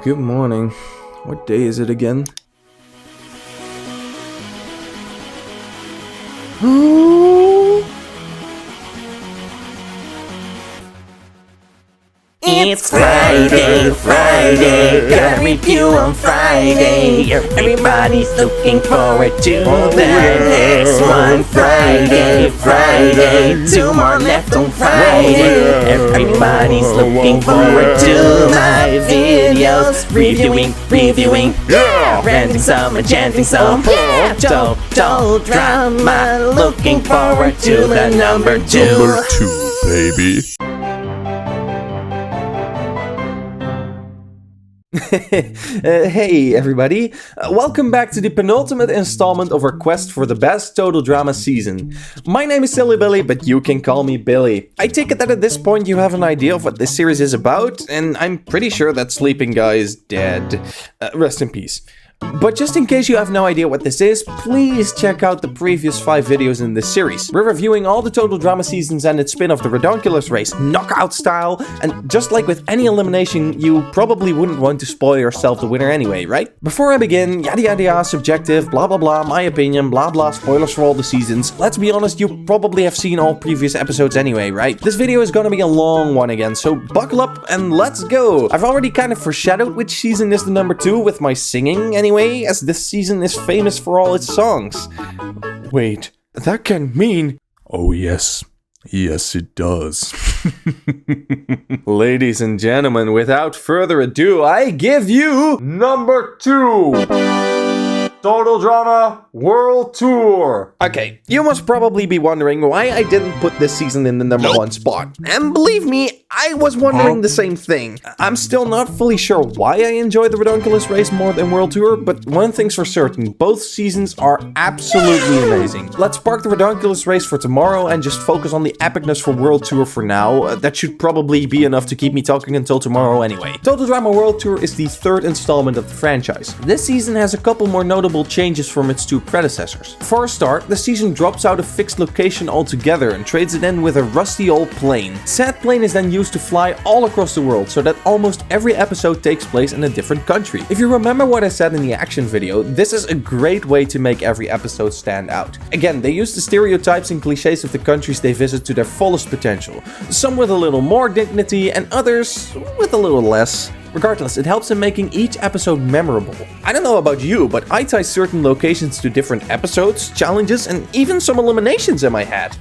Good morning. What day is it again? It's Friday, got a review on Friday. Everybody's looking forward to the next one. Friday, 2 more left on Friday. Everybody's looking forward to my videos. Reviewing, ranting some and chanting some. Total drama, looking forward to the number 2. Number 2, baby. Hey everybody, welcome back to the penultimate installment of our quest for the best total drama season. My name is Silly Billy, but you can call me Billy. I take it that at this point you have an idea of what this series is about, and I'm pretty sure that sleeping guy is dead. Rest in peace. But just in case you have no idea what this is, please check out the previous 5 videos in this series. We're reviewing all the total drama seasons and its spin-off, the Redonkulous Race, knockout style, and just like with any elimination, you probably wouldn't want to spoil yourself the winner anyway, right? Before I begin, yada yada yada, subjective, blah blah blah, my opinion, blah blah, spoilers for all the seasons. Let's be honest, you probably have seen all previous episodes anyway, right? This video is gonna be a long one again, so buckle up and let's go! I've already kind of foreshadowed which season is the number 2 with my singing anyway, as this season is famous for all its songs. Wait, that can mean... Oh yes. Yes, it does. Ladies and gentlemen, without further ado, I give you number 2! Total Drama World Tour! Okay, you must probably be wondering why I didn't put this season in the number 1 spot. And believe me, I was wondering the same thing. I'm still not fully sure why I enjoy the Redonkulous Race more than World Tour, but one thing's for certain, both seasons are absolutely amazing. Let's park the Redonkulous Race for tomorrow and just focus on the epicness for World Tour for now. That should probably be enough to keep me talking until tomorrow anyway. Total Drama World Tour is the 3rd installment of the franchise. This season has a couple more notable changes from its 2 predecessors. For a start, the season drops out a fixed location altogether and trades it in with a rusty old plane. Said plane is then used to fly all across the world, so that almost every episode takes place in a different country. If you remember what I said in the action video, this is a great way to make every episode stand out. Again, they use the stereotypes and cliches of the countries they visit to their fullest potential. Some with a little more dignity and others with a little less. Regardless, it helps in making each episode memorable. I don't know about you, but I tie certain locations to different episodes, challenges, and even some eliminations in my head.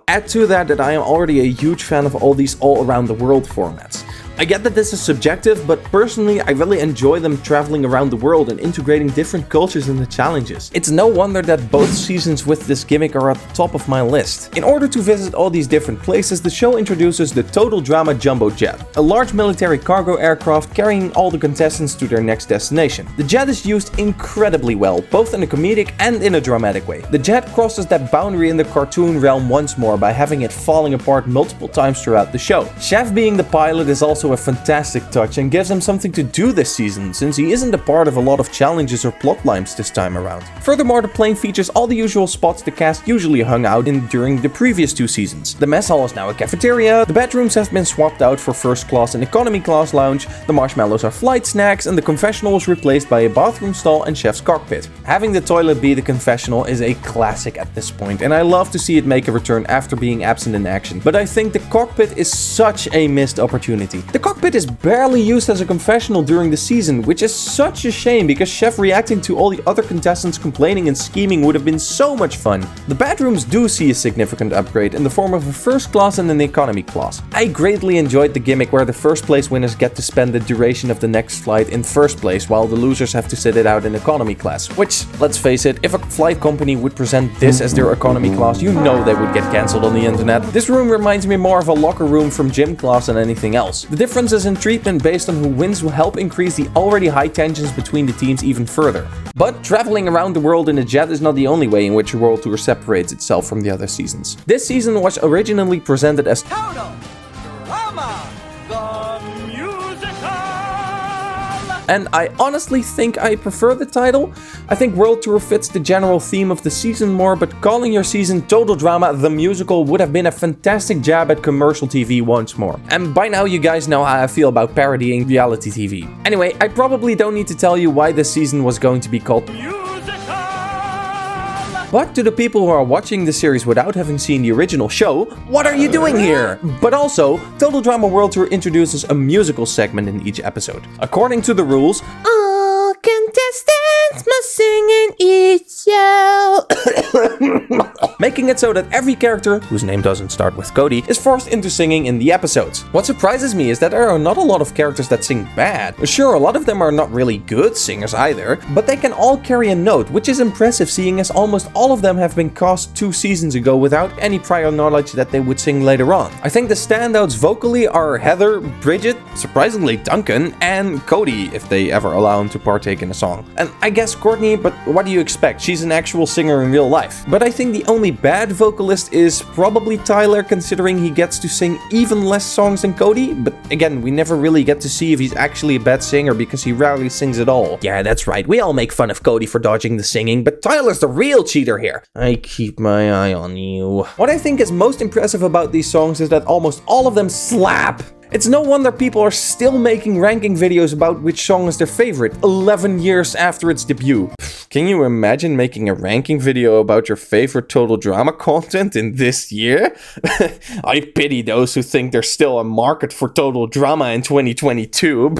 Add to that I am already a huge fan of all these all-around-the-world formats. I get that this is subjective, but personally I really enjoy them traveling around the world and integrating different cultures in the challenges. It's no wonder that both seasons with this gimmick are at the top of my list. In order to visit all these different places, the show introduces the Total Drama Jumbo Jet, a large military cargo aircraft carrying all the contestants to their next destination. The jet is used incredibly well, both in a comedic and in a dramatic way. The jet crosses that boundary in the cartoon realm once more by having it falling apart multiple times throughout the show. Chef being the pilot is also a fantastic touch and gives him something to do this season, since he isn't a part of a lot of challenges or plot lines this time around. Furthermore, the plane features all the usual spots the cast usually hung out in during the previous 2 seasons. The mess hall is now a cafeteria, the bedrooms have been swapped out for first class and economy class lounge, the marshmallows are flight snacks, and the confessional is replaced by a bathroom stall and chef's cockpit. Having the toilet be the confessional is a classic at this point, and I love to see it make a return after being absent in action, but I think the cockpit is such a missed opportunity. The cockpit is barely used as a confessional during the season, which is such a shame because Chef reacting to all the other contestants complaining and scheming would have been so much fun. The bedrooms do see a significant upgrade in the form of a first class and an economy class. I greatly enjoyed the gimmick where the first place winners get to spend the duration of the next flight in first place while the losers have to sit it out in economy class, which, let's face it, if a flight company would present this as their economy class, you know they would get cancelled on the internet. This room reminds me more of a locker room from gym class than anything else. The differences in treatment based on who wins will help increase the already high tensions between the teams even further. But traveling around the world in a jet is not the only way in which a World Tour separates itself from the other seasons. This season was originally presented as Total Drama, the musical! and I honestly think I prefer the title. I think World Tour fits the general theme of the season more, but calling your season Total Drama the Musical would have been a fantastic jab at commercial TV once more. And by now you guys know how I feel about parodying reality TV. Anyway, I probably don't need to tell you why this season was going to be called But to the people who are watching the series without having seen the original show, what are you doing here? But also, Total Drama World Tour introduces a musical segment in each episode. According to the rules, all contestants must sing in each show. Making it so that every character, whose name doesn't start with Cody, is forced into singing in the episodes. What surprises me is that there are not a lot of characters that sing bad. Sure, a lot of them are not really good singers either, but they can all carry a note, which is impressive seeing as almost all of them have been cast 2 seasons ago without any prior knowledge that they would sing later on. I think the standouts vocally are Heather, Bridget, surprisingly Duncan, and Cody, if they ever allow him to partake in a song. And I guess Courtney, but what do you expect? She's an actual singer in real life. But I think the only bad vocalist is probably Tyler, considering he gets to sing even less songs than Cody. But again, we never really get to see if he's actually a bad singer because he rarely sings at all. Yeah, that's right. We all make fun of Cody for dodging the singing, but Tyler's the real cheater here. I keep my eye on you. What I think is most impressive about these songs is that almost all of them slap. It's no wonder people are still making ranking videos about which song is their favorite, 11 years after its debut. Can you imagine making a ranking video about your favorite Total Drama content in this year? I pity those who think there's still a market for Total Drama in 2022.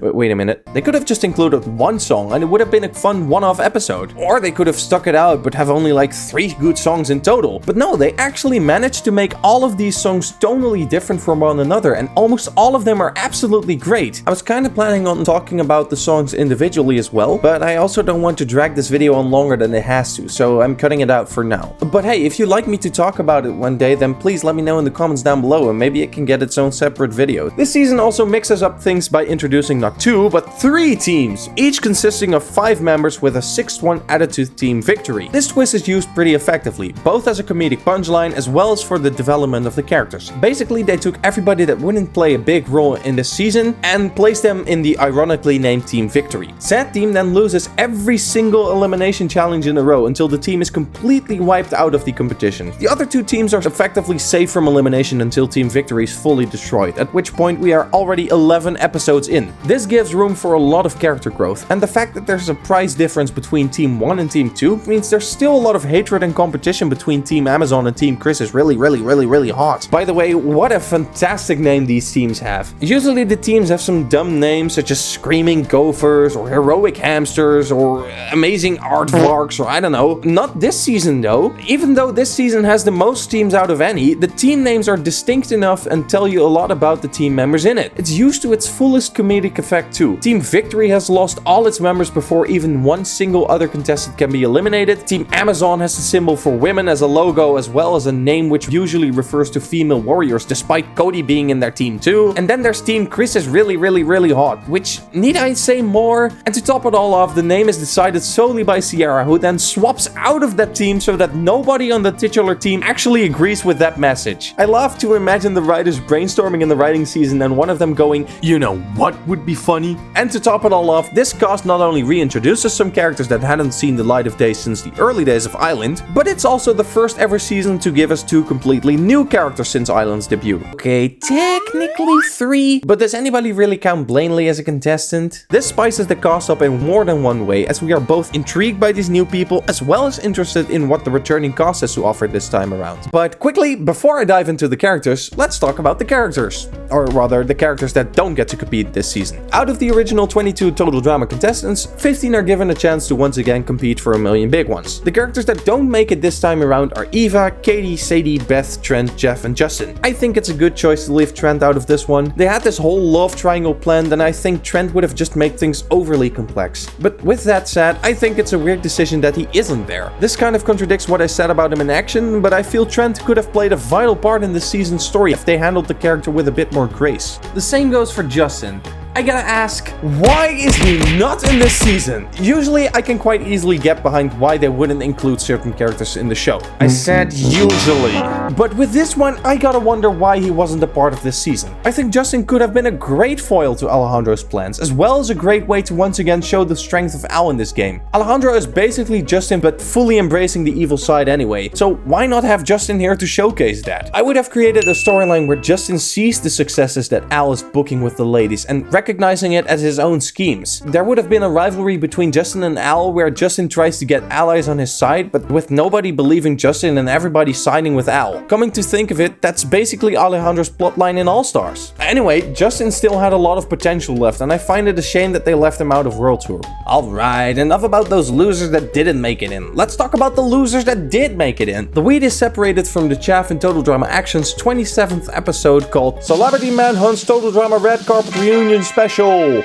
Wait a minute. They could have just included one song and it would have been a fun one-off episode. Or they could have stuck it out but have only like 3 good songs in total. But no, they actually managed to make all of these songs tonally different from one another, and almost all of them are absolutely great. I was kind of planning on talking about the songs individually as well, but I also don't want to drag this video on longer than it has to, so I'm cutting it out for now. But hey, if you'd like me to talk about it one day, then please let me know in the comments down below and maybe it can get its own separate video. This season also mixes up things by introducing not 2, but 3 teams, each consisting of 5 members with a 6th one added to Team Victory. This twist is used pretty effectively, both as a comedic punchline as well as for the development of the characters. Basically, they took everybody that wouldn't play a big role in this season and placed them in the ironically named Team Victory. Said team then loses every single elimination challenge in a row until the team is completely wiped out of the competition. The other 2 teams are effectively safe from elimination until Team Victory is fully destroyed, at which point we are already 11 episodes in. This gives room for a lot of character growth, and the fact that there's a price difference between Team 1 and Team 2 means there's still a lot of hatred and competition between Team Amazon and Team Chris is really hot. By the way, what a fantastic name these teams have. Usually the teams have some dumb names such as Screaming Gophers or Heroic Hamsters or Amazing Aardvarks or I don't know. Not this season though. Even though this season has the most teams out of any, the team names are distinct enough and tell you a lot about the team members in it. It's used to its fullest comedic effect too. Team Victory has lost all its members before even one single other contestant can be eliminated. Team Amazon has a symbol for women as a logo as well as a name which usually refers to female warriors despite Cody being in their team too. And then there's Team Chris is really hot, which need I say more? And to top it all off, the name is decided solely by Sierra, who then swaps out of that team so that nobody on the titular team actually agrees with that message. I love to imagine the writers brainstorming in the writing season and one of them going, you know what would be funny? And to top it all off, this cast not only reintroduces some characters that hadn't seen the light of day since the early days of Island, but it's also the first ever season to give us 2 completely new characters since Island's debut. Okay, technically 3, but does anybody really count Blanley as a contestant? This spices the cast up in more than one way, as we are both intrigued by these new people as well as interested in what the returning cast has to offer this time around. But quickly, before I dive into the characters, let's talk about the characters. Or rather, the characters that don't get to compete this season. Out of the original 22 Total Drama contestants, 15 are given a chance to once again compete for a million big ones. The characters that don't make it this time around are Eva, Katie, Sadie, Beth, Trent, Jeff, and Justin. I think it's a good choice to leave Trent out of this one. They had this whole love triangle planned and I think Trent would have just made things overly complex. But with that said, I think it's a weird decision that he isn't there. This kind of contradicts what I said about him in action, but I feel Trent could have played a vital part in this season's story if they handled the character with a bit more grace. The same goes for Justin. I gotta ask, why is he not in this season? Usually I can quite easily get behind why they wouldn't include certain characters in the show. I said usually. But with this one, I gotta wonder why he wasn't a part of this season. I think Justin could have been a great foil to Alejandro's plans, as well as a great way to once again show the strength of Al in this game. Alejandro is basically Justin, but fully embracing the evil side anyway, so why not have Justin here to showcase that? I would have created a storyline where Justin sees the successes that Al is booking with the ladies and recognizing it as his own schemes. There would have been a rivalry between Justin and Al where Justin tries to get allies on his side, but with nobody believing Justin and everybody siding with Al. Coming to think of it, that's basically Alejandro's plotline in All Stars. Anyway, Justin still had a lot of potential left, and I find it a shame that they left him out of World Tour. Alright, enough about those losers that didn't make it in. Let's talk about the losers that did make it in. The wheat is separated from the chaff in Total Drama Action's 27th episode called Celebrity Manhunt's Total Drama Red Carpet Reunion Special.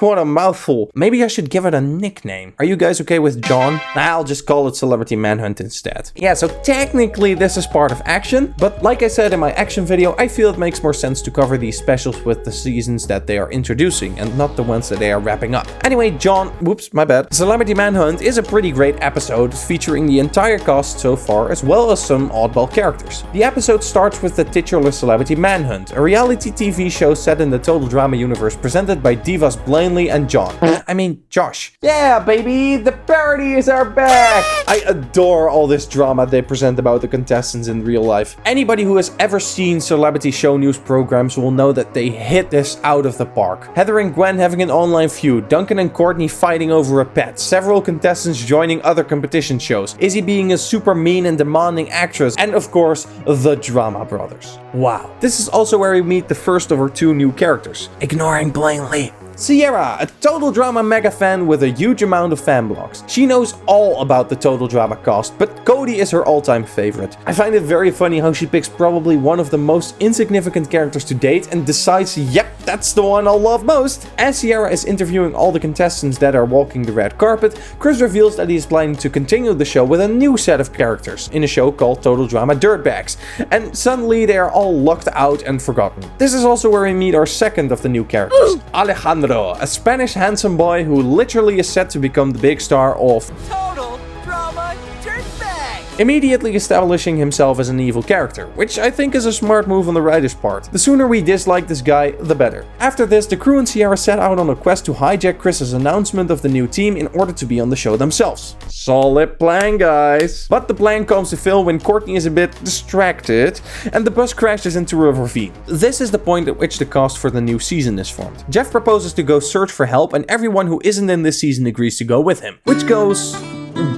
What a mouthful. Maybe I should give it a nickname. Are you guys okay with John? I'll just call it Celebrity Manhunt instead. Yeah, so technically this is part of Action, but like I said in my Action video, I feel it makes more sense to cover these specials with the seasons that they are introducing and not the ones that they are wrapping up. Anyway, John, whoops, my bad. Celebrity Manhunt is a pretty great episode featuring the entire cast so far, as well as some oddball characters. The episode starts with the titular Celebrity Manhunt, a reality TV show set in the Total Drama universe presented by divas Blanley and John. I mean, Josh. Yeah, baby, the parodies are back! I adore all this drama they present about the contestants in real life. Anybody who has ever seen celebrity show news programs will know that they hit this out of the park. Heather and Gwen having an online feud, Duncan and Courtney fighting over a pet, several contestants joining other competition shows, Izzy being a super mean and demanding actress, and of course, the Drama Brothers. Wow. This is also where we meet the first of our two new characters, ignoring Blanley. Sierra, a Total Drama mega fan with a huge amount of fan blogs. She knows all about the Total Drama cast, but Cody is her all-time favorite. I find it very funny how she picks probably one of the most insignificant characters to date and decides, yep, that's the one I'll love most. As Sierra is interviewing all the contestants that are walking the red carpet, Chris reveals that he is planning to continue the show with a new set of characters in a show called Total Drama Dirtbags, and suddenly they are all locked out and forgotten. This is also where we meet our second of the new characters, Alejandro, a Spanish handsome boy who literally is set to become the big star of Total Drama Dirtbag, immediately establishing himself as an evil character, which I think is a smart move on the writer's part. The sooner we dislike this guy, the better. After this, the crew and Sierra set out on a quest to hijack Chris's announcement of the new team in order to be on the show themselves. Solid plan, guys. But the plan comes to fail when Courtney is a bit distracted and the bus crashes into a ravine. This is the point at which the cast for the new season is formed. Jeff proposes to go search for help and everyone who isn't in this season agrees to go with him. Which goes,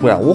well.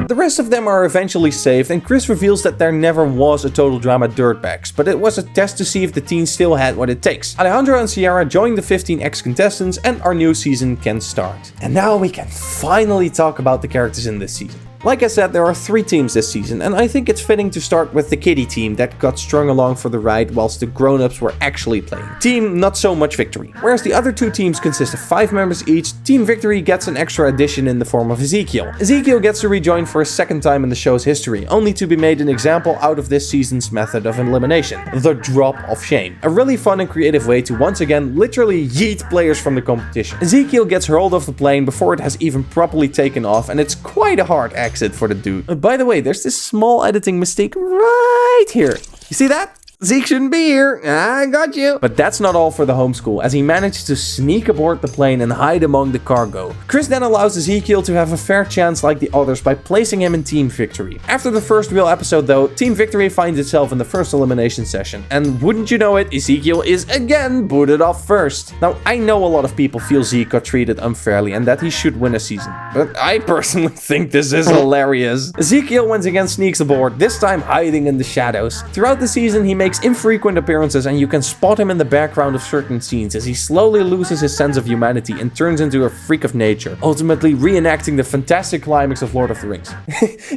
The rest of them are eventually saved, and Chris reveals that there never was a Total Drama Dirtbags, but it was a test to see if the team still had what it takes. Alejandro and Sierra join the 15 ex-contestants, and our new season can start. And now we can finally talk about the characters in this season. Like I said, there are 3 teams this season, and I think it's fitting to start with the kiddie team that got strung along for the ride whilst the grown-ups were actually playing. Team Not So Much Victory. Whereas the other 2 teams consist of 5 members each, Team Victory gets an extra addition in the form of Ezekiel. Ezekiel gets to rejoin for a second time in the show's history, only to be made an example out of this season's method of elimination, the drop of shame. A really fun and creative way to once again literally yeet players from the competition. Ezekiel gets hurled off the plane before it has even properly taken off, and it's quite a hard exit for the dude. By the way, there's this small editing mistake right here. You see that? Zeke shouldn't be here. I got you. But that's not all for the homeschool, as he managed to sneak aboard the plane and hide among the cargo. Chris then allows Ezekiel to have a fair chance like the others by placing him in Team Victory. After the first real episode though, Team Victory finds itself in the first elimination session. And wouldn't you know it, Ezekiel is again booted off first. Now, I know a lot of people feel Zeke got treated unfairly and that he should win a season. But I personally think this is hilarious. Ezekiel once again sneaks aboard, this time hiding in the shadows. Throughout the season, he makes infrequent appearances and you can spot him in the background of certain scenes as he slowly loses his sense of humanity and turns into a freak of nature, ultimately reenacting the fantastic climax of Lord of the Rings.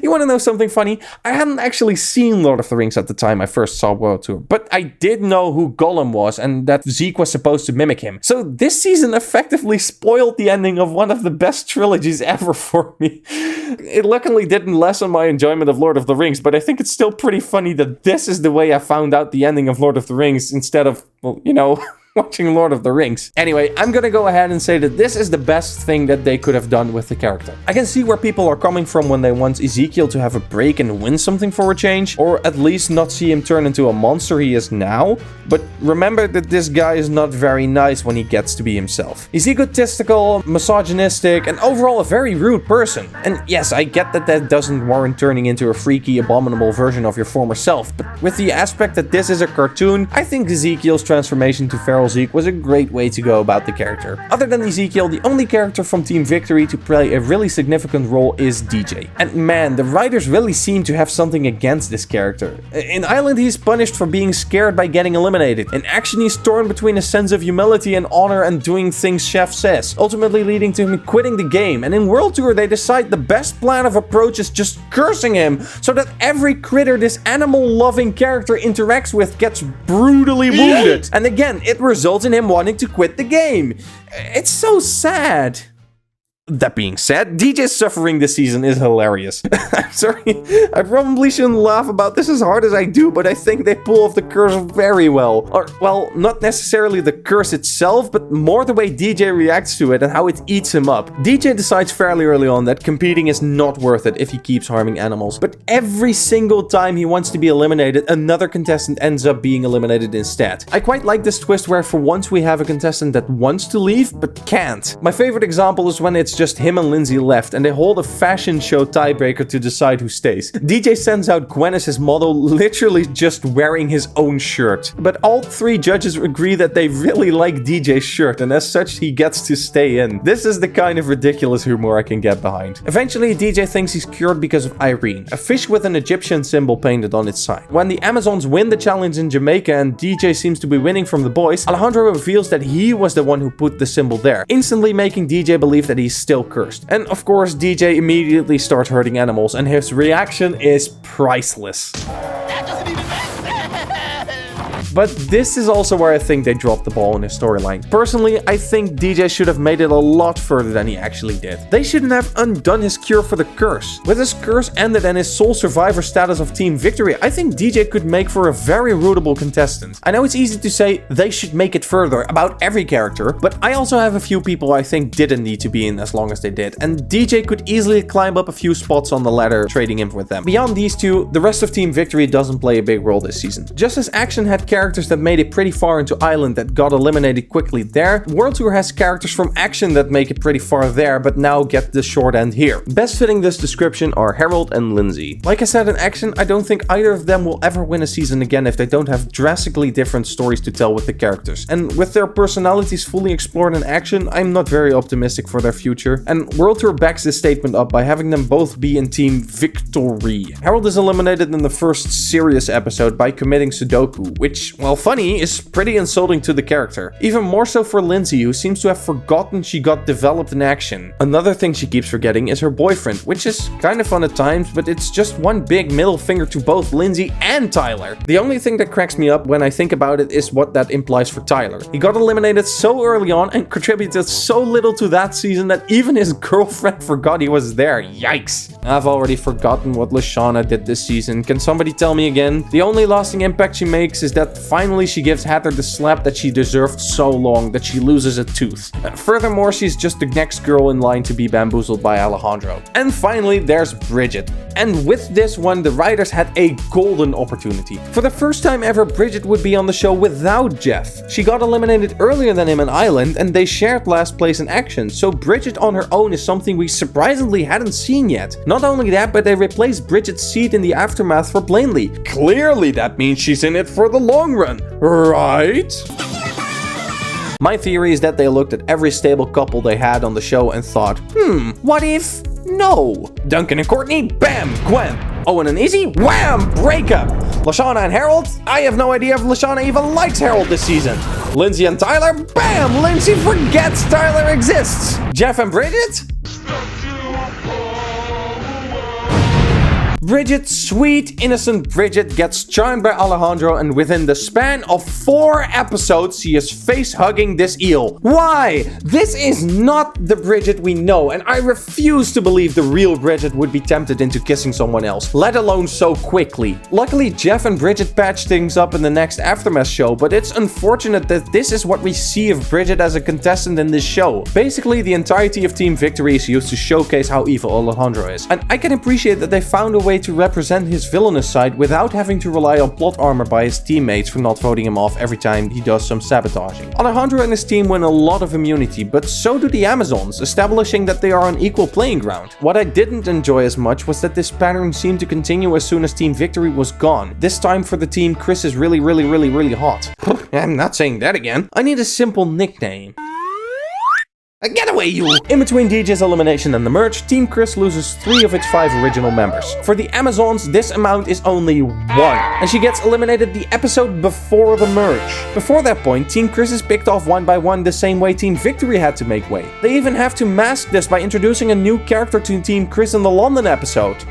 You want to know something funny? I hadn't actually seen Lord of the Rings at the time I first saw World Tour, but I did know who Gollum was and that Zeke was supposed to mimic him. So this season effectively spoiled the ending of one of the best trilogies ever for me. It luckily didn't lessen my enjoyment of Lord of the Rings, but I think it's still pretty funny that this is the way I found out the ending of Lord of the Rings instead of, well, you know, watching Lord of the Rings. Anyway, I'm gonna go ahead and say that this is the best thing that they could have done with the character. I can see where people are coming from when they want Ezekiel to have a break and win something for a change, or at least not see him turn into a monster he is now, but remember that this guy is not very nice when he gets to be himself. He's egotistical, misogynistic, and overall a very rude person. And yes, I get that that doesn't warrant turning into a freaky, abominable version of your former self, but with the aspect that this is a cartoon, I think Ezekiel's transformation to feral Zeke was a great way to go about the character. Other than Ezekiel, the only character from Team Victory to play a really significant role is DJ. And man, the writers really seem to have something against this character. In Island, he's punished for being scared by getting eliminated. In Action, he's torn between a sense of humility and honor and doing things Chef says, ultimately leading to him quitting the game. And in World Tour, they decide the best plan of approach is just cursing him, so that every critter this animal-loving character interacts with gets brutally wounded. And again, it results in him wanting to quit the game. It's so sad. That being said, DJ's suffering this season is hilarious. I'm sorry, I probably shouldn't laugh about this as hard as I do, but I think they pull off the curse very well. Or, well, not necessarily the curse itself, but more the way DJ reacts to it and how it eats him up. DJ decides fairly early on that competing is not worth it if he keeps harming animals, but every single time he wants to be eliminated, another contestant ends up being eliminated instead. I quite like this twist where for once we have a contestant that wants to leave, but can't. My favorite example is when it's just him and Lindsay left, and they hold a fashion show tiebreaker to decide who stays. DJ sends out Gwen as his model, literally just wearing his own shirt. But all three judges agree that they really like DJ's shirt, and as such, he gets to stay in. This is the kind of ridiculous humor I can get behind. Eventually, DJ thinks he's cured because of Irene, a fish with an Egyptian symbol painted on its side. When the Amazons win the challenge in Jamaica and DJ seems to be winning from the boys, Alejandro reveals that he was the one who put the symbol there, instantly making DJ believe that he's still cursed. And of course, DJ immediately starts hurting animals, and his reaction is priceless. But this is also where I think they dropped the ball in his storyline. Personally, I think DJ should have made it a lot further than he actually did. They shouldn't have undone his cure for the curse. With his curse ended and his sole survivor status of Team Victory, I think DJ could make for a very rootable contestant. I know it's easy to say they should make it further about every character, but I also have a few people I think didn't need to be in as long as they did, and DJ could easily climb up a few spots on the ladder, trading him with them. Beyond these two, the rest of Team Victory doesn't play a big role this season. Just as Action had characters that made it pretty far into Island that got eliminated quickly there, World Tour has characters from Action that make it pretty far there but now get the short end here. Best fitting this description are Harold and Lindsay. Like I said in Action, I don't think either of them will ever win a season again if they don't have drastically different stories to tell with the characters. And with their personalities fully explored in Action, I'm not very optimistic for their future. And World Tour backs this statement up by having them both be in Team Victory. Harold is eliminated in the first serious episode by committing Sudoku, which, while funny, is pretty insulting to the character. Even more so for Lindsay, who seems to have forgotten she got developed in Action. Another thing she keeps forgetting is her boyfriend, which is kind of fun at times, but it's just one big middle finger to both Lindsay and Tyler. The only thing that cracks me up when I think about it is what that implies for Tyler. He got eliminated so early on and contributed so little to that season that even his girlfriend forgot he was there. Yikes. I've already forgotten what Lashana did this season. Can somebody tell me again? The only lasting impact she makes is that finally she gives Heather the slap that she deserved so long that she loses a tooth. Furthermore, she's just the next girl in line to be bamboozled by Alejandro. And finally, there's Bridget. And with this one, the writers had a golden opportunity. For the first time ever, Bridget would be on the show without Jeff. She got eliminated earlier than him in Island, and they shared last place in Action, so Bridget on her own is something we surprisingly hadn't seen yet. Not only that, but they replaced Bridget's seat in the aftermath for Plainly. Clearly that means she's in it for the long run, right? My theory is that they looked at every stable couple they had on the show and thought, what if no? Duncan and Courtney, bam, Gwen. Owen and Izzy, wham, breakup. Lashana and Harold, I have no idea if Lashana even likes Harold this season. Lindsay and Tyler, bam, Lindsay forgets Tyler exists. Jeff and Bridget? Bridget, sweet, innocent Bridget, gets charmed by Alejandro, and within the span of 4 episodes, she is face-hugging this eel. Why? This is not the Bridget we know, and I refuse to believe the real Bridget would be tempted into kissing someone else, let alone so quickly. Luckily, Jeff and Bridget patch things up in the next Aftermath show, but it's unfortunate that this is what we see of Bridget as a contestant in this show. Basically, the entirety of Team Victory is used to showcase how evil Alejandro is, and I can appreciate that they found a way to represent his villainous side without having to rely on plot armor by his teammates for not voting him off every time he does some sabotaging. Alejandro and his team win a lot of immunity, but so do the Amazons, establishing that they are on equal playing ground. What I didn't enjoy as much was that this pattern seemed to continue as soon as Team Victory was gone. This time for the team, Chris is really hot. I'm not saying that again. I need a simple nickname. Get away, you! In between DJ's elimination and the merge, Team Chris loses 3 of its 5 original members. For the Amazons, this amount is only 1, and she gets eliminated the episode before the merge. Before that point, Team Chris is picked off one by one the same way Team Victory had to make way. They even have to mask this by introducing a new character to Team Chris in the London episode.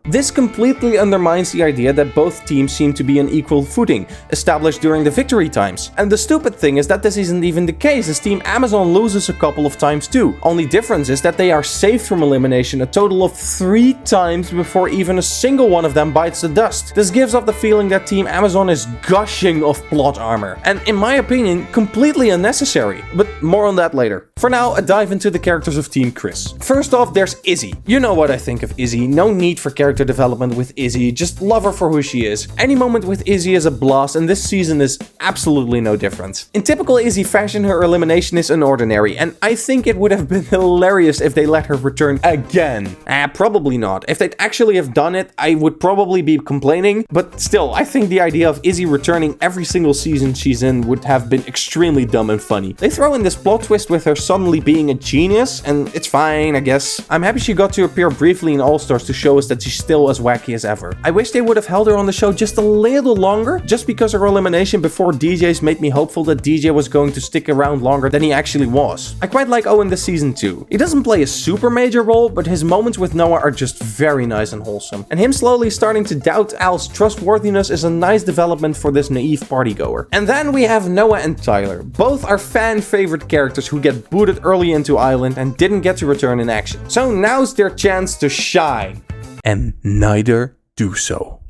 This completely undermines the idea that both teams seem to be on equal footing, established during the victory times. And the stupid thing is that this isn't even the case, as Team Amazon loses a couple of times too. Only difference is that they are saved from elimination a total of 3 times before even a single one of them bites the dust. This gives off the feeling that Team Amazon is gushing of plot armor, and in my opinion, completely unnecessary. But more on that later. For now, a dive into the characters of Team Chris. First off, there's Izzy. You know what I think of Izzy, no need for character development with Izzy, just love her for who she is. Any moment with Izzy is a blast, and this season is absolutely no different. In typical Izzy fashion, her elimination is unordinary, and I think it would have been hilarious if they let her return again. Probably not. If they'd actually have done it, I would probably be complaining, but still, I think the idea of Izzy returning every single season she's in would have been extremely dumb and funny. They throw in this plot twist with her suddenly being a genius, and it's fine, I guess. I'm happy she got to appear briefly in All-Stars to show us that she's still as wacky as ever. I wish they would have held her on the show just a little longer, just because her elimination before DJ's made me hopeful that DJ was going to stick around longer than he actually was. I quite like Owen this season too. He doesn't play a super major role, but his moments with Noah are just very nice and wholesome. And him slowly starting to doubt Al's trustworthiness is a nice development for this naive partygoer. And then we have Noah and Tyler. Both are fan favorite characters who get booted early into Island and didn't get to return in action. So now's their chance to shine. And neither do so.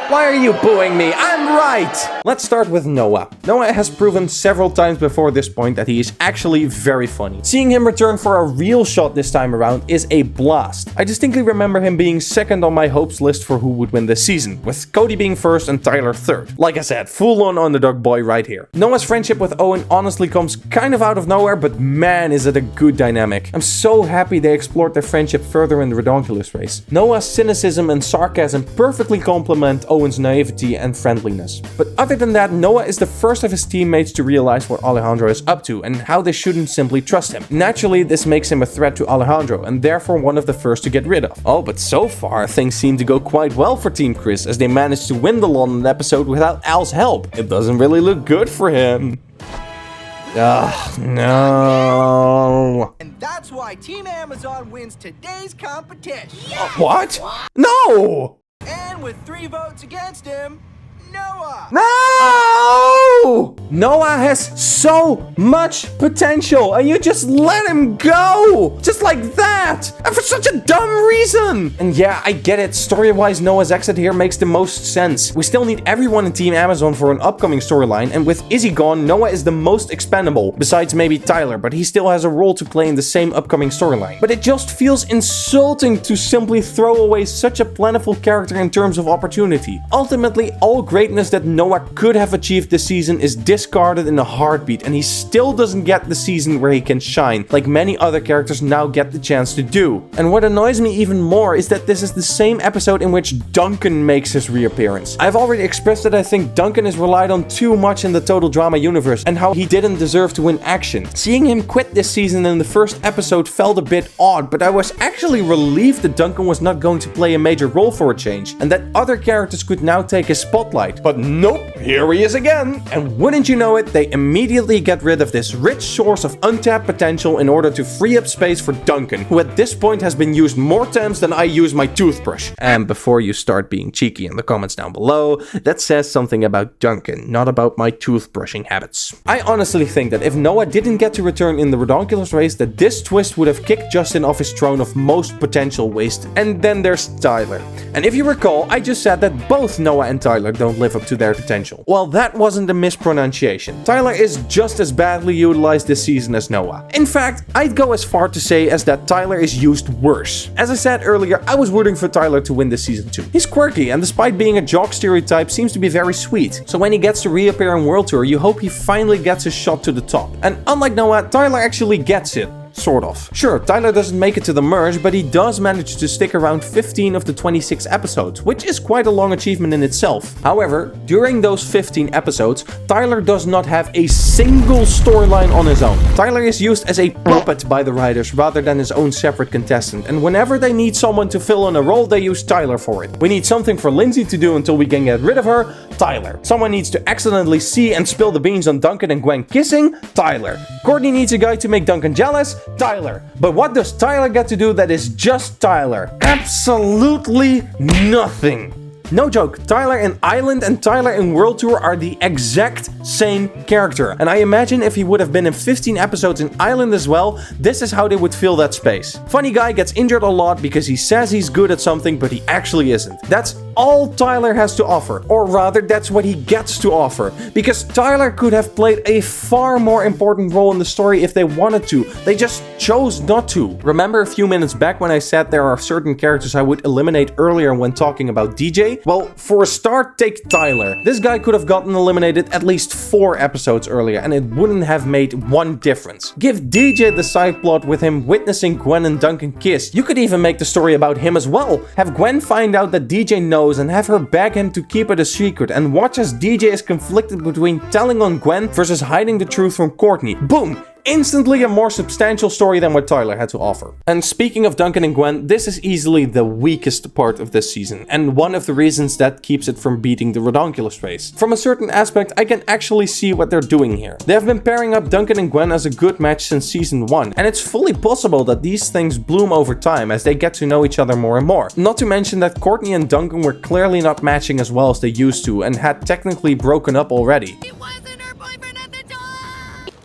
Why are you booing me? I'm right! Let's start with Noah. Noah has proven several times before this point that he is actually very funny. Seeing him return for a real shot this time around is a blast. I distinctly remember him being second on my hopes list for who would win this season, with Cody being first and Tyler third. Like I said, full-on underdog boy right here. Noah's friendship with Owen honestly comes kind of out of nowhere, but man is it a good dynamic. I'm so happy they explored their friendship further in the Redonkulous race. Noah's cynicism and sarcasm perfectly complement Owen's naivety and friendliness. But other than that, Noah is the first of his teammates to realize what Alejandro is up to and how they shouldn't simply trust him. Naturally, this makes him a threat to Alejandro and therefore one of the first to get rid of. Oh, but so far, things seem to go quite well for Team Chris as they managed to win the London episode without Al's help. It doesn't really look good for him. Ugh, no. And that's why Team Amazon wins today's competition. What? No! And with 3 votes against him, Noah! No! Noah has so much potential and you just let him go! Just like that! And for such a dumb reason! And yeah, I get it, story-wise Noah's exit here makes the most sense. We still need everyone in Team Amazon for an upcoming storyline, and with Izzy gone, Noah is the most expendable, besides maybe Tyler, but he still has a role to play in the same upcoming storyline. But it just feels insulting to simply throw away such a plentiful character in terms of opportunity. Ultimately, all greatness that Noah could have achieved this season is discarded in a heartbeat, and he still doesn't get the season where he can shine, like many other characters now get the chance to do. And what annoys me even more is that this is the same episode in which Duncan makes his reappearance. I've already expressed that I think Duncan is relied on too much in the Total Drama universe, and how he didn't deserve to win action. Seeing him quit this season in the first episode felt a bit odd, but I was actually relieved that Duncan was not going to play a major role for a change, and that other characters could now take his spotlight. fight. But nope, here he is again. And wouldn't you know it, they immediately get rid of this rich source of untapped potential in order to free up space for Duncan, who at this point has been used more times than I use my toothbrush. And before you start being cheeky in the comments down below, that says something about Duncan, not about my toothbrushing habits. I honestly think that if Noah didn't get to return in the Redonkulous race, that this twist would have kicked Justin off his throne of most potential waste. And then there's Tyler. And if you recall, I just said that both Noah and Tyler don't live up to their potential. Well, that wasn't a mispronunciation. Tyler is just as badly utilized this season as Noah. In fact, I'd go as far to say as that Tyler is used worse. As I said earlier, I was rooting for Tyler to win this season too. He's quirky and despite being a jock stereotype, seems to be very sweet. So when he gets to reappear on World Tour, you hope he finally gets his shot to the top. And unlike Noah, Tyler actually gets it. Sort of. Sure, Tyler doesn't make it to the merge, but he does manage to stick around 15 of the 26 episodes, which is quite a long achievement in itself. However, during those 15 episodes, Tyler does not have a single storyline on his own. Tyler is used as a puppet by the writers rather than his own separate contestant, and whenever they need someone to fill in a role, they use Tyler for it. We need something for Lindsay to do until we can get rid of her, Tyler. Someone needs to accidentally see and spill the beans on Duncan and Gwen kissing, Tyler. Courtney needs a guy to make Duncan jealous, Tyler. But what does Tyler get to do that is just Tyler? Absolutely nothing. No joke, Tyler in Island and Tyler in World Tour are the exact same character. And I imagine if he would have been in 15 episodes in Island as well, this is how they would fill that space. Funny guy gets injured a lot because he says he's good at something, but he actually isn't. That's all Tyler has to offer. Or rather, that's what he gets to offer. Because Tyler could have played a far more important role in the story if they wanted to. They just chose not to. Remember a few minutes back when I said there are certain characters I would eliminate earlier when talking about DJ? Well, for a start, take Tyler. This guy could have gotten eliminated at least 4 episodes earlier and it wouldn't have made one difference. Give DJ the side plot with him witnessing Gwen and Duncan kiss. You could even make the story about him as well. Have Gwen find out that DJ knows and have her beg him to keep it a secret and watch as DJ is conflicted between telling on Gwen versus hiding the truth from Courtney. Boom! Instantly a more substantial story than what Tyler had to offer. And speaking of Duncan and Gwen, this is easily the weakest part of this season, and one of the reasons that keeps it from beating the Redonkulous race. From a certain aspect, I can actually see what they're doing here. They have been pairing up Duncan and Gwen as a good match since season 1, and it's fully possible that these things bloom over time as they get to know each other more and more. Not to mention that Courtney and Duncan were clearly not matching as well as they used to, and had technically broken up already.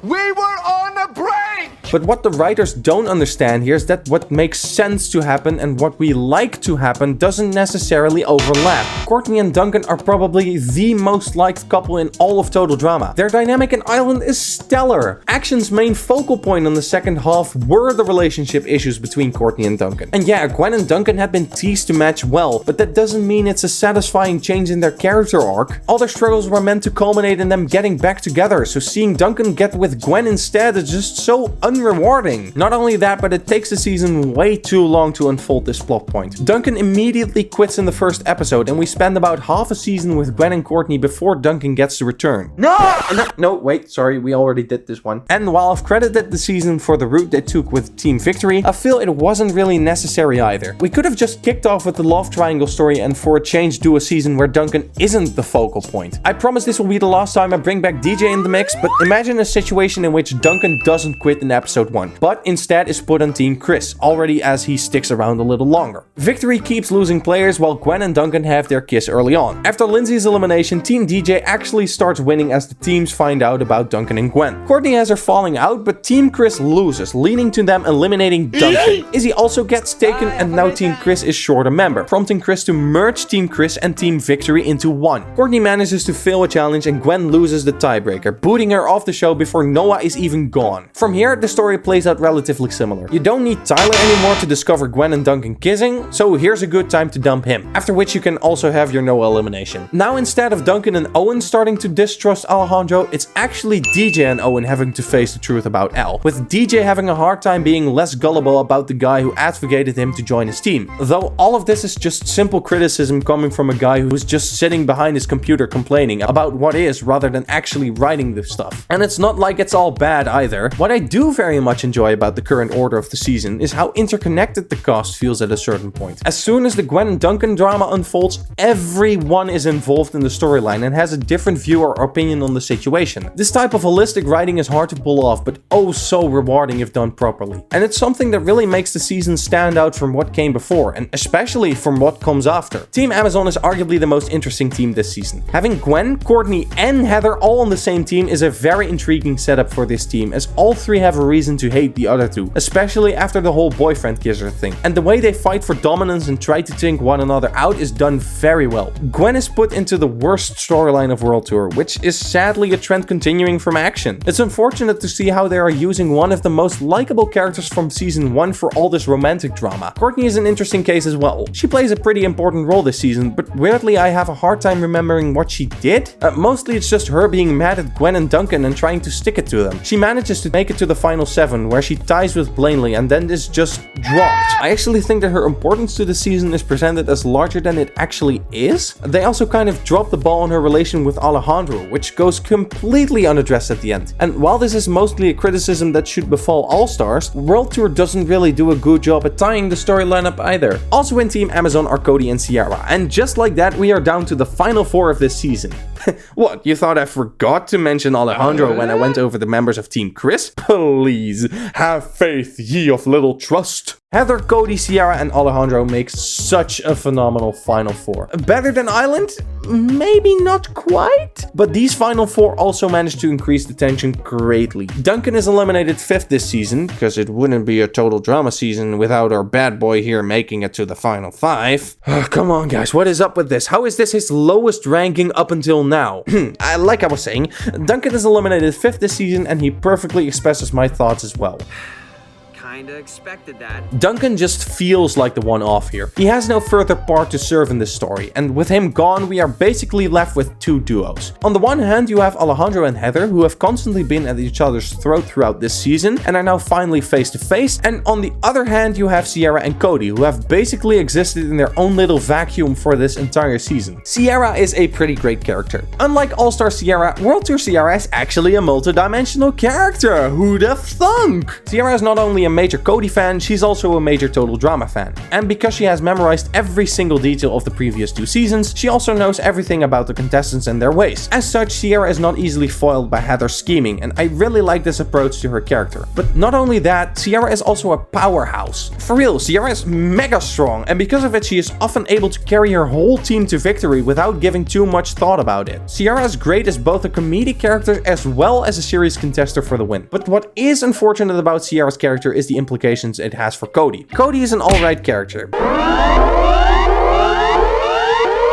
We were on a break! But what the writers don't understand here is that what makes sense to happen and what we like to happen doesn't necessarily overlap. Courtney and Duncan are probably the most liked couple in all of Total Drama. Their dynamic in Island is stellar. Action's main focal point on the second half were the relationship issues between Courtney and Duncan. And yeah, Gwen and Duncan have been teased to match well, but that doesn't mean it's a satisfying change in their character arc. All their struggles were meant to culminate in them getting back together, so seeing Duncan get with Gwen instead is just so unrewarding. Not only that, but it takes the season way too long to unfold this plot point. Duncan immediately quits in the first episode, and we spend about half a season with Gwen and Courtney before Duncan gets to return. No, wait, sorry, we already did this one. And while I've credited the season for the route they took with Team Victory, I feel it wasn't really necessary either. We could have just kicked off with the love triangle story and for a change do a season where Duncan isn't the focal point. I promise this will be the last time I bring back DJ in the mix, but imagine a situation in which Duncan doesn't quit in episode 1, but instead is put on Team Chris, already as he sticks around a little longer. Victory keeps losing players while Gwen and Duncan have their kiss early on. After Lindsay's elimination, Team DJ actually starts winning as the teams find out about Duncan and Gwen. Courtney has her falling out, but Team Chris loses, leading to them eliminating Duncan. Izzy also gets taken and now Team Chris is short a member, prompting Chris to merge Team Chris and Team Victory into one. Courtney manages to fail a challenge and Gwen loses the tiebreaker, booting her off the show before Noah is even gone. From here, the story plays out relatively similar. You don't need Tyler anymore to discover Gwen and Duncan kissing, so here's a good time to dump him. After which you can also have your Noah elimination. Now instead of Duncan and Owen starting to distrust Alejandro, it's actually DJ and Owen having to face the truth about Al, with DJ having a hard time being less gullible about the guy who advocated him to join his team. Though all of this is just simple criticism coming from a guy who's just sitting behind his computer complaining about what is rather than actually writing this stuff. And it's not like it's all bad either. What I do very very much enjoy about the current order of the season is how interconnected the cast feels at a certain point. As soon as the Gwen and Duncan drama unfolds, everyone is involved in the storyline and has a different view or opinion on the situation. This type of holistic writing is hard to pull off, but oh so rewarding if done properly. And it's something that really makes the season stand out from what came before, and especially from what comes after. Team Amazon is arguably the most interesting team this season. Having Gwen, Courtney, and Heather all on the same team is a very intriguing setup for this team, as all three have a reason to hate the other two, especially after the whole boyfriend kisser thing. And the way they fight for dominance and try to think one another out is done very well. Gwen is put into the worst storyline of World Tour, which is sadly a trend continuing from Action. It's unfortunate to see how they are using one of the most likable characters from season 1 for all this romantic drama. Courtney is an interesting case as well. She plays a pretty important role this season, but weirdly I have a hard time remembering what she did. Mostly it's just her being mad at Gwen and Duncan and trying to stick it to them. She manages to make it to the final 7, where she ties with Blanley and then is just dropped. I actually think that her importance to the season is presented as larger than it actually is. They also kind of drop the ball on her relation with Alejandro, which goes completely unaddressed at the end. And while this is mostly a criticism that should befall all stars, World Tour doesn't really do a good job at tying the storyline up either. Also in Team Amazon are Cody and Sierra, and just like that we are down to the final 4 of this season. What, you thought I forgot to mention Alejandro when I went over the members of Team Chris? Please, have faith, ye of little trust. Heather, Cody, Sierra, and Alejandro make such a phenomenal final 4. Better than Island? Maybe not quite. But these final 4 also managed to increase the tension greatly. Duncan is eliminated 5th this season, because it wouldn't be a total drama season without our bad boy here making it to the final 5. Come on guys, what is up with this? How is this his lowest ranking up until now? Like I was saying, Duncan is eliminated 5th this season and he perfectly expresses my thoughts as well. Kinda expected that. Duncan just feels like the one off here. He has no further part to serve in this story, and with him gone, we are basically left with 2 duos. On the one hand, you have Alejandro and Heather, who have constantly been at each other's throat throughout this season, and are now finally face to face, and on the other hand, you have Sierra and Cody, who have basically existed in their own little vacuum for this entire season. Sierra is a pretty great character. Unlike All-Star Sierra, World Tour Sierra is actually a multi-dimensional character. Who'd have thunk? Sierra is not only a major Cody fan, she's also a major Total Drama fan. And because she has memorized every single detail of the previous 2 seasons, she also knows everything about the contestants and their ways. As such, Sierra is not easily foiled by Heather's scheming, and I really like this approach to her character. But not only that, Sierra is also a powerhouse. For real, Sierra is mega strong, and because of it she is often able to carry her whole team to victory without giving too much thought about it. Sierra is great as both a comedic character as well as a serious contester for the win. But what is unfortunate about Sierra's character is the implications it has for Cody. Cody is an alright character.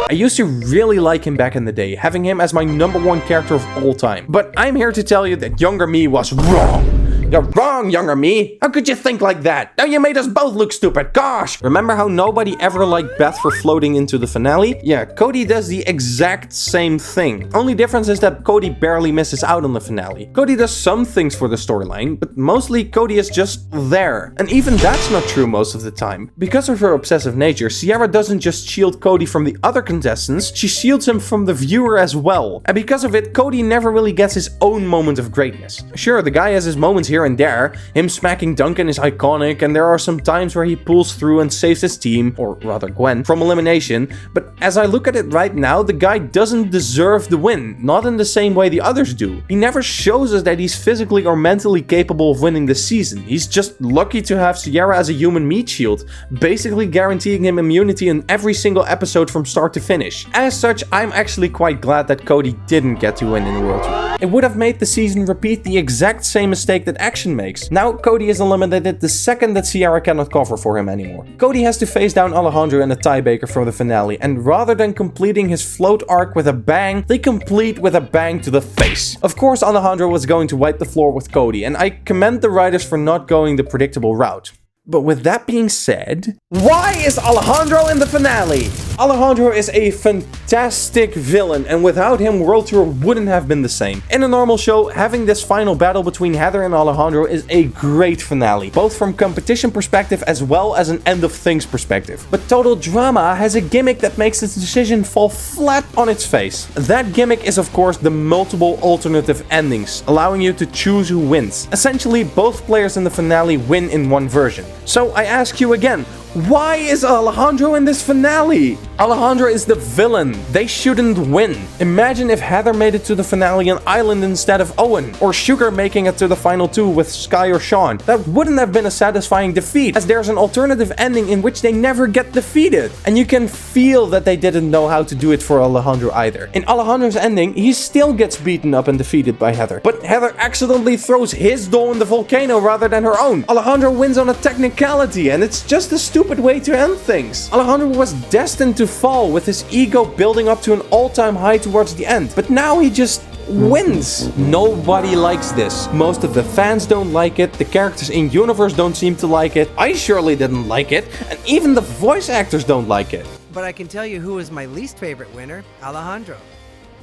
I used to really like him back in the day, having him as my #1 character of all time. But I'm here to tell you that younger me was wrong. You're wrong, younger me. How could you think like that? Now you made us both look stupid. Gosh! Remember how nobody ever liked Beth for floating into the finale? Yeah, Cody does the exact same thing. Only difference is that Cody barely misses out on the finale. Cody does some things for the storyline, but mostly Cody is just there. And even that's not true most of the time. Because of her obsessive nature, Sierra doesn't just shield Cody from the other contestants, she shields him from the viewer as well. And because of it, Cody never really gets his own moment of greatness. Sure, the guy has his moments here and there. Him smacking Duncan is iconic, and there are some times where he pulls through and saves his team, or rather Gwen, from elimination. But as I look at it right now, the guy doesn't deserve the win, not in the same way the others do. He never shows us that he's physically or mentally capable of winning this season. He's just lucky to have Sierra as a human meat shield, basically guaranteeing him immunity in every single episode from start to finish. As such, I'm actually quite glad that Cody didn't get to win in the World Tour. It would have made the season repeat the exact same mistake that Action makes. Now Cody is eliminated the second that Sierra cannot cover for him anymore. Cody has to face down Alejandro in a tiebreaker for the finale, and rather than completing his float arc with a bang, they complete with a bang to the face. Of course Alejandro was going to wipe the floor with Cody, and I commend the writers for not going the predictable route. But with that being said, why is Alejandro in the finale? Alejandro is a fantastic villain, and without him, World Tour wouldn't have been the same. In a normal show, having this final battle between Heather and Alejandro is a great finale, both from competition perspective as well as an end of things perspective. But Total Drama has a gimmick that makes this decision fall flat on its face. That gimmick is of course the multiple alternative endings, allowing you to choose who wins. Essentially, both players in the finale win in one version. So I ask you again, why is Alejandro in this finale? Alejandro is the villain. They shouldn't win. Imagine if Heather made it to the finale on Island instead of Owen, or Sugar making it to the final two with Sky or Sean. That wouldn't have been a satisfying defeat, as there's an alternative ending in which they never get defeated. And you can feel that they didn't know how to do it for Alejandro either. In Alejandro's ending, he still gets beaten up and defeated by Heather, but Heather accidentally throws his doll in the volcano rather than her own. Alejandro wins on a technicality, and it's just a stupid way to end things. Alejandro was destined to fall, with his ego building up to an all-time high towards the end, but now he just wins. Nobody likes this. Most of the fans don't like it, the characters in universe don't seem to like it, I surely didn't like it, and even the voice actors don't like it. But I can tell you who is my least favorite winner, Alejandro.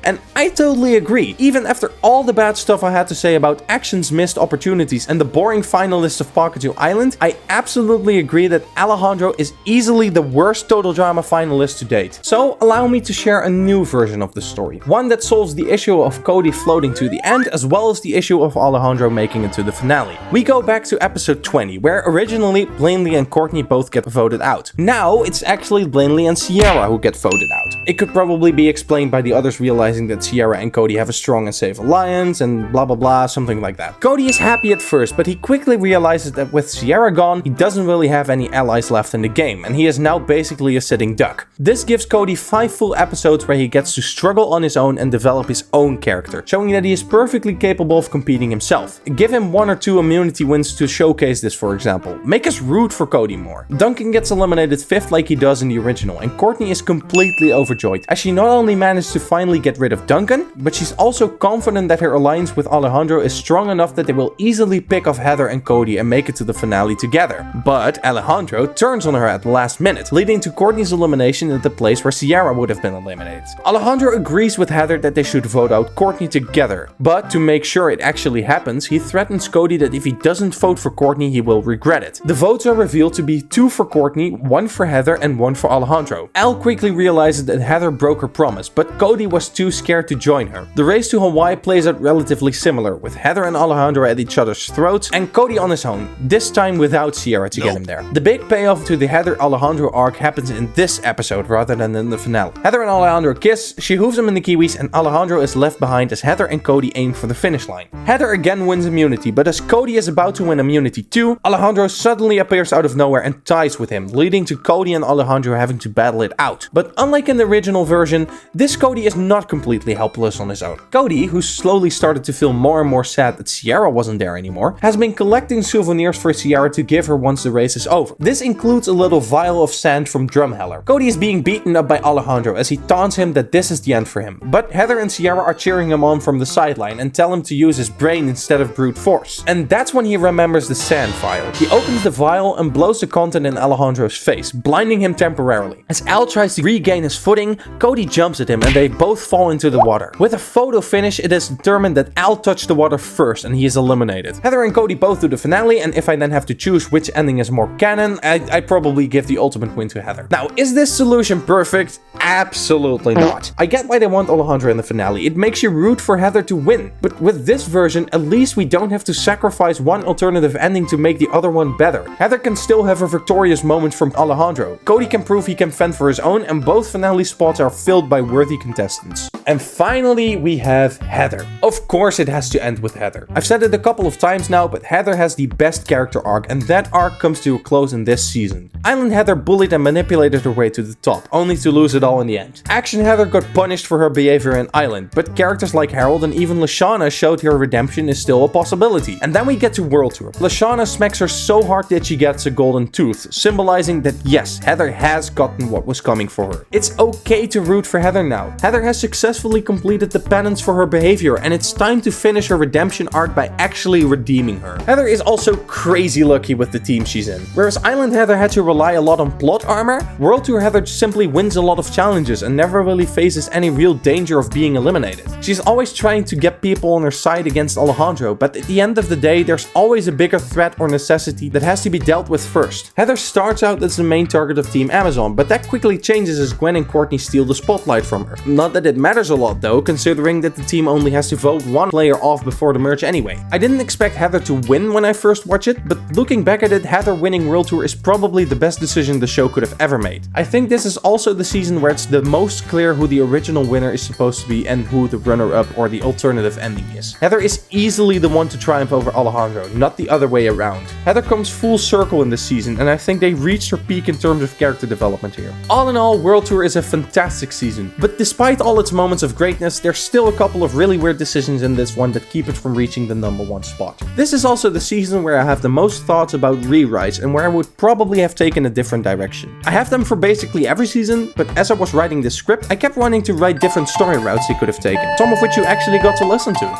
And I totally agree. Even after all the bad stuff I had to say about actions, missed opportunities, and the boring finalists of Pikachu Island, I absolutely agree that Alejandro is easily the worst Total Drama finalist to date. So allow me to share a new version of the story. One that solves the issue of Cody floating to the end, as well as the issue of Alejandro making it to the finale. We go back to episode 20, where originally Blainely and Courtney both get voted out. Now it's actually Blainely and Sierra who get voted out. It could probably be explained by the others realizing that Sierra and Cody have a strong and safe alliance and blah blah blah, something like that. Cody is happy at first, but he quickly realizes that with Sierra gone, he doesn't really have any allies left in the game, and he is now basically a sitting duck. This gives Cody 5 full episodes where he gets to struggle on his own and develop his own character, showing that he is perfectly capable of competing himself. Give him 1 or 2 immunity wins to showcase this, for example. Make us root for Cody more. Duncan gets eliminated 5th like he does in the original, and Courtney is completely overjoyed, as she not only managed to finally get rid of Duncan, but she's also confident that her alliance with Alejandro is strong enough that they will easily pick off Heather and Cody and make it to the finale together. But Alejandro turns on her at the last minute, leading to Courtney's elimination at the place where Sierra would have been eliminated. Alejandro agrees with Heather that they should vote out Courtney together, but to make sure it actually happens, he threatens Cody that if he doesn't vote for Courtney, he will regret it. The votes are revealed to be 2 for Courtney, 1 for Heather, and 1 for Alejandro. Al quickly realizes that Heather broke her promise, but Cody was too scared to join her. The race to Hawaii plays out relatively similar, with Heather and Alejandro at each other's throats and Cody on his own, this time without Sierra to get him there. The big payoff to the Heather-Alejandro arc happens in this episode rather than in the finale. Heather and Alejandro kiss, she hooves him in the kiwis, and Alejandro is left behind as Heather and Cody aim for the finish line. Heather again wins immunity, but as Cody is about to win immunity too, Alejandro suddenly appears out of nowhere and ties with him, leading to Cody and Alejandro having to battle it out. But unlike in the original version, this Cody is not completely helpless on his own. Cody, who slowly started to feel more and more sad that Sierra wasn't there anymore, has been collecting souvenirs for Sierra to give her once the race is over. This includes a little vial of sand from Drumheller. Cody is being beaten up by Alejandro as he taunts him that this is the end for him, but Heather and Sierra are cheering him on from the sideline and tell him to use his brain instead of brute force. And that's when he remembers the sand vial. He opens the vial and blows the content in Alejandro's face, blinding him temporarily. As Al tries to regain his footing, Cody jumps at him and they both fall into the water. With a photo finish, it is determined that Al touched the water first and he is eliminated. Heather and Cody both do the finale, and if I then have to choose which ending is more canon, I'd probably give the ultimate win to Heather. Now, is this solution perfect? Absolutely not. I get why they want Alejandro in the finale. It makes you root for Heather to win. But with this version, at least we don't have to sacrifice one alternative ending to make the other one better. Heather can still have a victorious moment from Alejandro. Cody can prove he can fend for his own, and both finale spots are filled by worthy contestants. And finally, we have Heather. Of course it has to end with Heather. I've said it a couple of times now, but Heather has the best character arc, and that arc comes to a close in this season. Island Heather bullied and manipulated her way to the top, only to lose it all in the end. Action Heather got punished for her behavior in Island, but characters like Harold and even Lashana showed her redemption is still a possibility. And then we get to World Tour. Lashana smacks her so hard that she gets a golden tooth, symbolizing that yes, Heather has gotten what was coming for her. It's okay to root for Heather now. Heather has successfully successfully completed the penance for her behavior, and it's time to finish her redemption arc by actually redeeming her. Heather is also crazy lucky with the team she's in. Whereas Island Heather had to rely a lot on plot armor, World Tour Heather simply wins a lot of challenges and never really faces any real danger of being eliminated. She's always trying to get people on her side against Alejandro, but at the end of the day, there's always a bigger threat or necessity that has to be dealt with first. Heather starts out as the main target of Team Amazon, but that quickly changes as Gwen and Courtney steal the spotlight from her. Not that it matters a lot though, considering that the team only has to vote one player off before the merge anyway. I didn't expect Heather to win when I first watched it, but looking back at it, Heather winning World Tour is probably the best decision the show could have ever made. I think this is also the season where it's the most clear who the original winner is supposed to be and who the runner-up or the alternative ending is. Heather is easily the one to triumph over Alejandro, not the other way around. Heather comes full circle in this season, and I think they reached her peak in terms of character development here. All in all, World Tour is a fantastic season, but despite all its moments of greatness, there's still a couple of really weird decisions in this one that keep it from reaching the #1 spot. This is also the season where I have the most thoughts about rewrites and where I would probably have taken a different direction. I have them for basically every season, but as I was writing this script, I kept wanting to write different story routes you could have taken, some of which you actually got to listen to.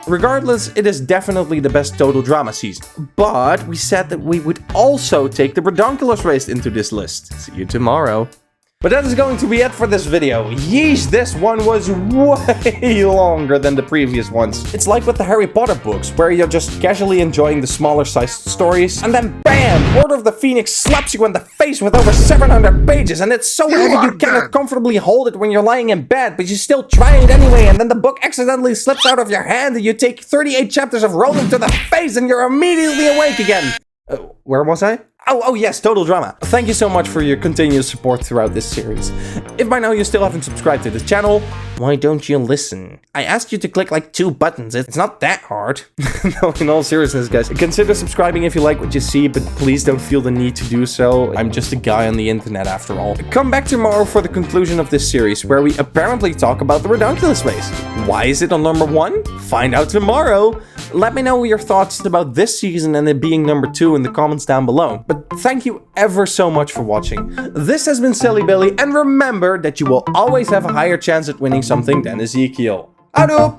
Regardless, it is definitely the best total drama season, but we said that we would also take the Redonkulous race into this list. See you tomorrow. But that is going to be it for this video. Yeesh, this one was way longer than the previous ones. It's like with the Harry Potter books, where you're just casually enjoying the smaller sized stories, and then BAM! Order of the Phoenix slaps you in the face with over 700 pages, and it's so heavy you cannot comfortably hold it when you're lying in bed, but you still try it anyway, and then the book accidentally slips out of your hand, and you take 38 chapters of rolling to the face, and you're immediately awake again. Where was I? Oh yes, total drama. Thank you so much for your continuous support throughout this series. If by now you still haven't subscribed to this channel, why don't you listen? I asked you to click like 2 buttons, it's not that hard. No, in all seriousness guys, consider subscribing if you like what you see, but please don't feel the need to do so. I'm just a guy on the internet after all. Come back tomorrow for the conclusion of this series, where we apparently talk about the Redonkulous race. Why is it on #1? Find out tomorrow! Let me know your thoughts about this season and it being #2 in the comments down below. But thank you ever so much for watching. This has been Silly Billy, and remember that you will always have a higher chance at winning something than Ezekiel. Houdoe!